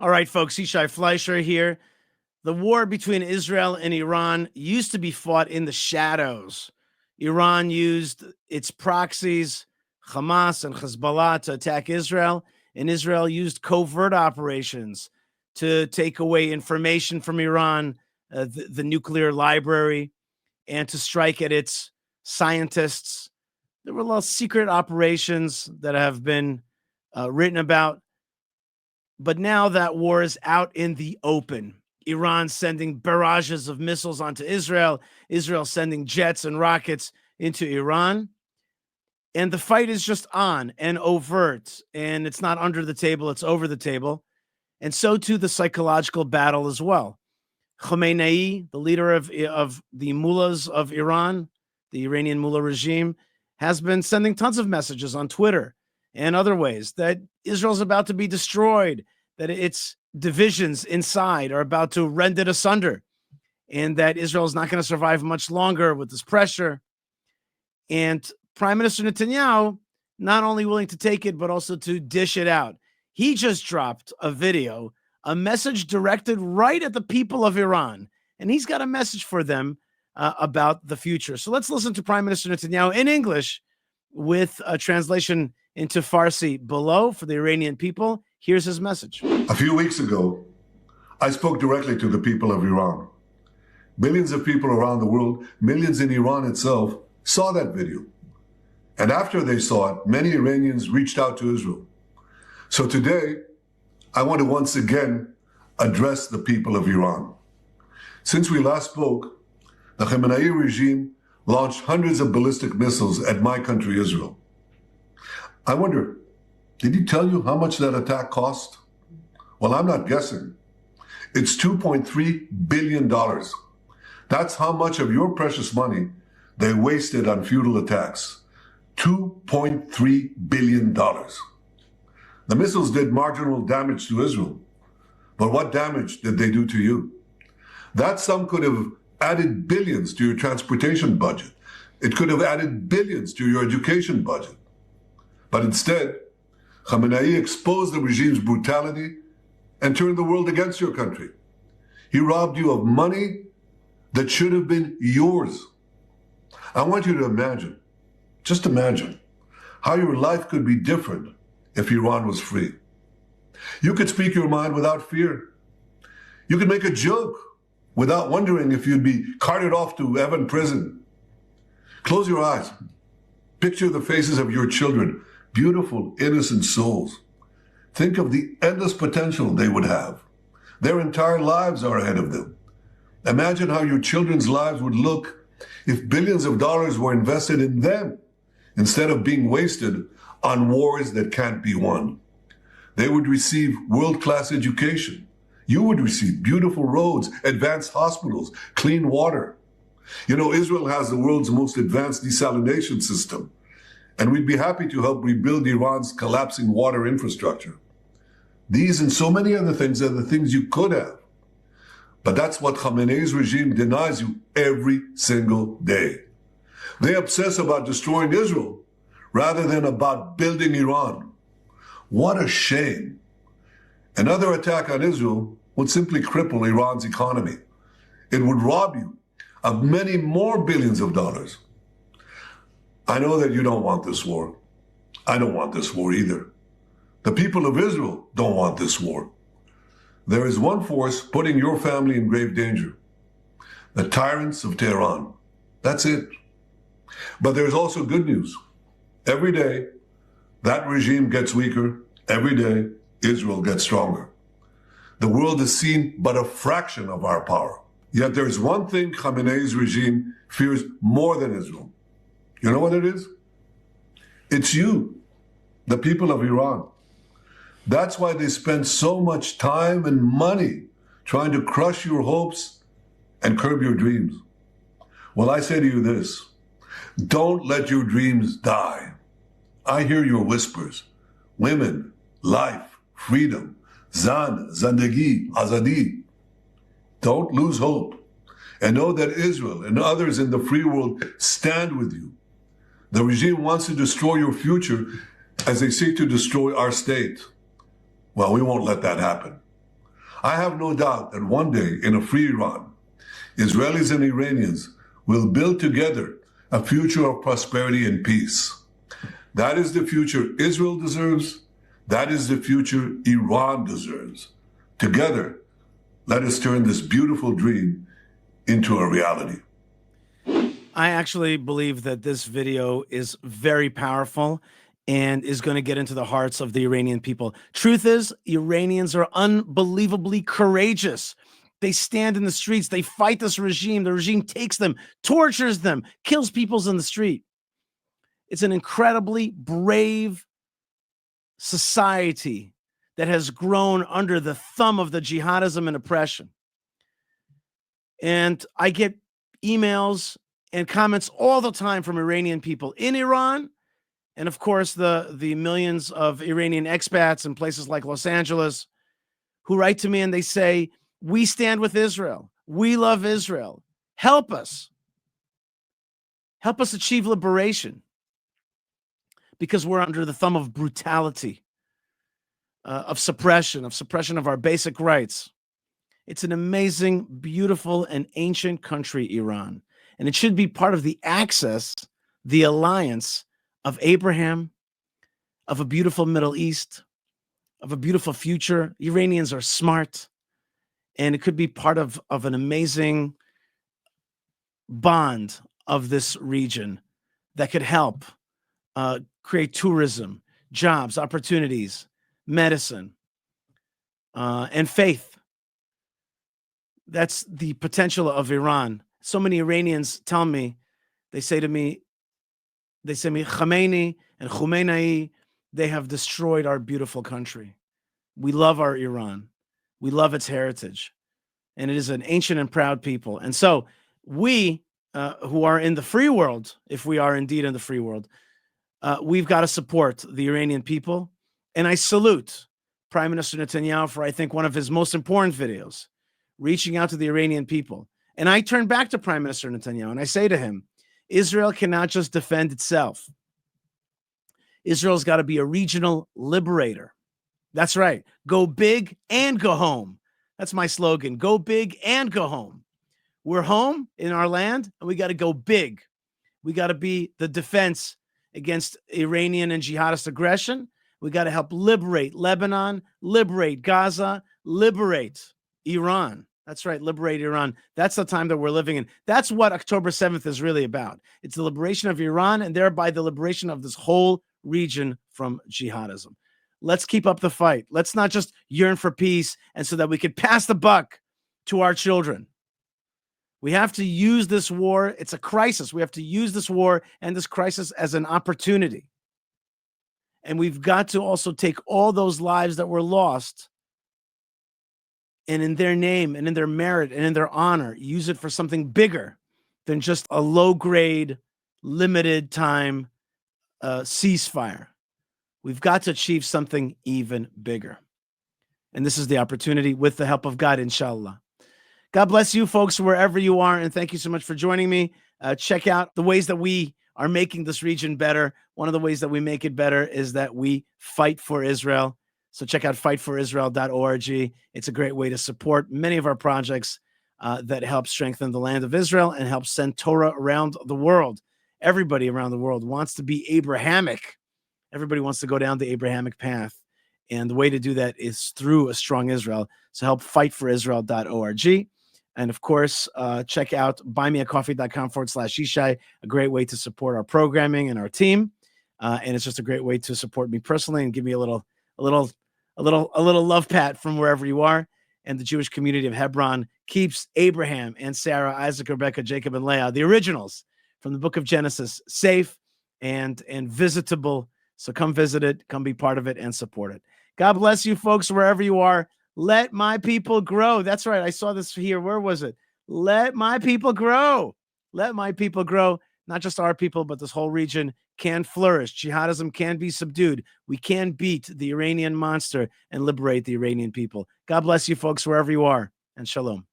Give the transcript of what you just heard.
All right, folks, Yishai Fleischer here. The war between Israel and Iran used to be fought in the shadows. Iran used its proxies, Hamas and Hezbollah, to attack Israel, and Israel used covert operations to take away information from Iran, the nuclear library, and to strike at its scientists. There were a lot of secret operations that have been written about. But now that war is out in the open. Iran sending barrages of missiles onto Israel, Israel sending jets and rockets into Iran. And the fight is just on and overt. And it's not under the table, it's over the table. And so too the psychological battle as well. Khamenei, the leader of the mullahs of Iran, the Iranian mullah regime, has been sending tons of messages on Twitter and other ways that Israel's about to be destroyed, that its divisions inside are about to rend it asunder, and that Israel is not going to survive much longer with this pressure. And Prime Minister Netanyahu not only willing to take it, but also to dish it out. He just dropped a video, a message directed right at the people of Iran, and he's got a message for them about the future. So let's listen to Prime Minister Netanyahu in English with a translation into Farsi below for the Iranian people. Here's his message. A few weeks ago, I spoke directly to the people of Iran. Millions of people around the world, millions in Iran itself, saw that video. And after they saw it, many Iranians reached out to Israel. So today, I want to once again address the people of Iran. Since we last spoke, the Khamenei regime launched hundreds of ballistic missiles at my country, Israel. I wonder, did he tell you how much that attack cost? Well, I'm not guessing. It's $2.3 billion. That's how much of your precious money they wasted on futile attacks. $2.3 billion. The missiles did marginal damage to Israel. But what damage did they do to you? That sum could have added billions to your transportation budget. It could have added billions to your education budget. But instead, Khamenei exposed the regime's brutality and turned the world against your country. He robbed you of money that should have been yours. I want you to imagine, just imagine, how your life could be different if Iran was free. You could speak your mind without fear. You could make a joke without wondering if you'd be carted off to Evin prison. Close your eyes. Picture the faces of your children, beautiful, innocent souls. Think of the endless potential they would have. Their entire lives are ahead of them. Imagine how your children's lives would look if billions of dollars were invested in them instead of being wasted on wars that can't be won. They would receive world-class education. You would receive beautiful roads, advanced hospitals, clean water. You know, Israel has the world's most advanced desalination system, and we'd be happy to help rebuild Iran's collapsing water infrastructure. These and so many other things are the things you could have. But that's what Khamenei's regime denies you every single day. They obsess about destroying Israel rather than about building Iran. What a shame. Another attack on Israel would simply cripple Iran's economy. It would rob you of many more billions of dollars. I know that you don't want this war. I don't want this war either. The people of Israel don't want this war. There is one force putting your family in grave danger. The tyrants of Tehran. That's it. But there's also good news. Every day, that regime gets weaker. Every day, Israel gets stronger. The world has seen but a fraction of our power. Yet there's one thing Khamenei's regime fears more than Israel. You know what it is? It's you, the people of Iran. That's why they spend so much time and money trying to crush your hopes and curb your dreams. Well, I say to you this, don't let your dreams die. I hear your whispers. Women, life, freedom, zan, zandagi, azadi. Don't lose hope. And know that Israel and others in the free world stand with you. The regime wants to destroy your future as they seek to destroy our state. Well, we won't let that happen. I have no doubt that one day in a free Iran, Israelis and Iranians will build together a future of prosperity and peace. That is the future Israel deserves. That is the future Iran deserves. Together, let us turn this beautiful dream into a reality. I actually believe that this video is very powerful and is going to get into the hearts of the Iranian people. Truth is, Iranians are unbelievably courageous. They stand in the streets. They fight this regime. The regime takes them, tortures them, kills people in the street. It's an incredibly brave society that has grown under the thumb of the jihadism and oppression. And I get emails and comments all the time from Iranian people in Iran, and of course the millions of Iranian expats in places like Los Angeles who write to me and they say, we stand with Israel. We love Israel. Help us. Help us achieve liberation, because we're under the thumb of brutality, of suppression of our basic rights. It's an amazing, beautiful, and ancient country, Iran. And it should be part of the access, the alliance of Abraham, of a beautiful Middle East, of a beautiful future. Iranians are smart, and it could be part of an amazing bond of this region that could help create tourism, jobs, opportunities, medicine, and faith. That's the potential of Iran. So many Iranians tell me, they say to me, Khamenei and Khamenei, they have destroyed our beautiful country. We love our Iran. We love its heritage. And it is an ancient and proud people. And so we, who are in the free world, if we are indeed in the free world, we've got to support the Iranian people. And I salute Prime Minister Netanyahu for, I think, one of his most important videos, reaching out to the Iranian people. And I turn back to Prime Minister Netanyahu and I say to him, Israel cannot just defend itself. Israel's got to be a regional liberator. That's right. Go big and go home. That's my slogan. Go big and go home. We're home in our land, and we got to go big. We got to be the defense against Iranian and jihadist aggression. We got to help liberate Lebanon, liberate Gaza, liberate Iran. That's right, liberate Iran. That's the time that we're living in. That's what October 7th is really about. It's the liberation of Iran and thereby the liberation of this whole region from jihadism. Let's keep up the fight. Let's not just yearn for peace and so that we could pass the buck to our children. We have to use this war. It's a crisis. We have to use this war and this crisis as an opportunity. And we've got to also take all those lives that were lost and in their name and in their merit and in their honor, use it for something bigger than just a low-grade, limited time ceasefire. We've got to achieve something even bigger. And this is the opportunity with the help of God, inshallah. God bless you, folks, wherever you are. And thank you so much for joining me. Check out the ways that we are making this region better. One of the ways that we make it better is that we fight for Israel. So check out fightforisrael.org. It's a great way to support many of our projects that help strengthen the land of Israel and help send Torah around the world. Everybody around the world wants to be Abrahamic. Everybody wants to go down the Abrahamic path. And the way to do that is through a strong Israel. So help fightforisrael.org. And of course, check out buymeacoffee.com/Yishai, a great way to support our programming and our team. And it's just a great way to support me personally and give me a little love pat from wherever you are. And the Jewish community of Hebron keeps Abraham and Sarah, Isaac, Rebekah, Jacob, and Leah, the originals from the book of Genesis, safe and visitable. So come visit it, come be part of it, and support it. God bless you, folks, wherever you are. Let my people grow. That's right. I saw this here. Where was it? Let my people grow. Let my people grow. Not just our people, but this whole region can flourish. Jihadism can be subdued. We can beat the Iranian monster and liberate the Iranian people. God bless you, folks, wherever you are, and shalom.